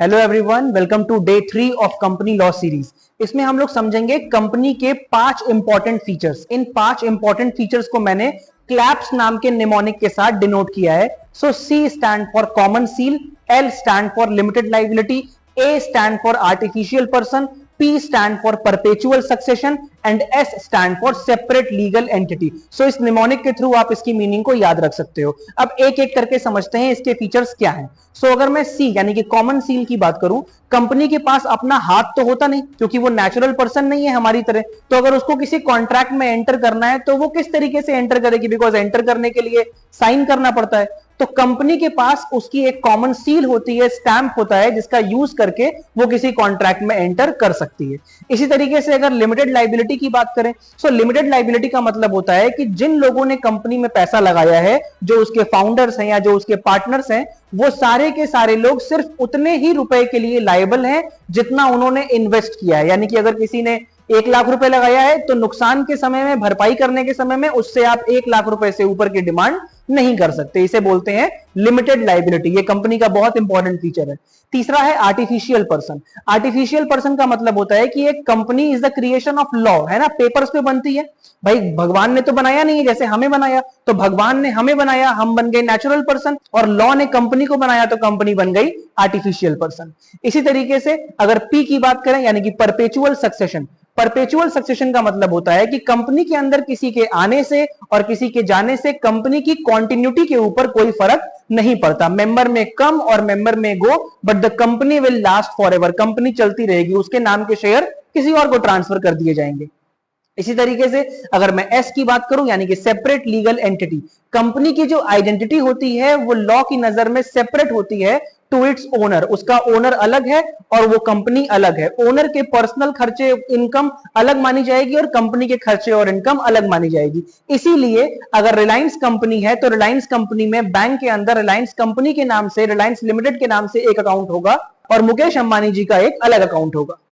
Hello everyone, welcome to day 3 of company law series. इसमें हम लोग समझेंगे कंपनी के 5 इंपॉर्टेंट फीचर्स। इन 5 इंपॉर्टेंट फीचर्स को मैंने क्लैप्स नाम के निमोनिक के साथ डिनोट किया है। So C stand for common seal, L stand for limited liability, A stand for artificial person, P stand for perpetual succession and S stand for separate legal entity। So इस mnemonic के through आप इसकी meaning को याद रख सकते हो। अब एक एक करके समझते हैं इसके फीचर्स क्या हैं। सो अगर मैं C यानी कि कॉमन सील की बात करूं, कंपनी के पास अपना हाथ तो होता नहीं क्योंकि वो नेचुरल पर्सन नहीं है हमारी तरह। तो अगर उसको किसी कॉन्ट्रैक्ट में एंटर करना है तो वो किस तरीके से एंटर करेगी, बिकॉज एंटर करने के लिए साइन करना पड़ता है। तो कंपनी के पास उसकी एक कॉमन सील होती है, स्टैंप होता है, जिसका यूज करके वो किसी कॉन्ट्रैक्ट में एंटर कर सकती है। इसी तरीके से अगर लिमिटेड लाइबिलिटी की बात करें, सो लिमिटेड लाइबिलिटी का मतलब होता है कि जिन लोगों ने कंपनी में पैसा लगाया है, जो उसके फाउंडर्स हैं या जो उसके पार्टनर्स हैं, वो सारे के सारे लोग सिर्फ उतने ही रुपए के लिए लायबल हैं जितना उन्होंने इन्वेस्ट किया है। यानी कि अगर किसी ने 1 लाख रुपए लगाया है तो नुकसान के समय में, भरपाई करने के समय में उससे आप 1 लाख रुपए से ऊपर की डिमांड नहीं कर सकते। इसे बोलते हैं लिमिटेड लाइबिलिटी। ये कंपनी का बहुत इंपॉर्टेंट फीचर है। तीसरा है आर्टिफिशियल पर्सन। आर्टिफिशियल पर्सन का मतलब होता है कि एक company is the creation of law, है ना, पेपर्स पे बनती है। भाई भगवान ने तो बनाया नहीं है, जैसे हमें बनाया, तो भगवान ने हमें बनाया, हम बन गए नेचुरल पर्सन, और लॉ ने कंपनी को बनाया तो कंपनी बन गई आर्टिफिशियल पर्सन। इसी तरीके से अगर पी की बात करें यानी कि परपेचुअल सक्सेशन। परपेचुअल सक्सेशन का मतलब होता है कि कंपनी के अंदर किसी के आने से और किसी के जाने से कंपनी की कॉन्टिन्यूटी के ऊपर कोई फर्क नहीं पड़ता। मेंबर में कम और मेंबर में go, but the company will last forever. Company चलती रहेगी, उसके नाम के शेयर किसी और को ट्रांसफर कर दिए जाएंगे। इसी तरीके से अगर मैं एस की बात करूं यानी कि सेपरेट लीगल एंटिटी, कंपनी की जो आइडेंटिटी होती है वो लॉ की नजर में सेपरेट होती है टू इट्स ओनर। उसका ओनर अलग है और वो कंपनी अलग है। ओनर के पर्सनल खर्चे, इनकम अलग मानी जाएगी और कंपनी के खर्चे और इनकम अलग मानी जाएगी। इसीलिए अगर रिलायंस कंपनी है तो रिलायंस कंपनी में बैंक के अंदर रिलायंस कंपनी के नाम से, रिलायंस लिमिटेड के नाम से एक अकाउंट होगा और मुकेश अंबानी जी का एक अलग अकाउंट होगा।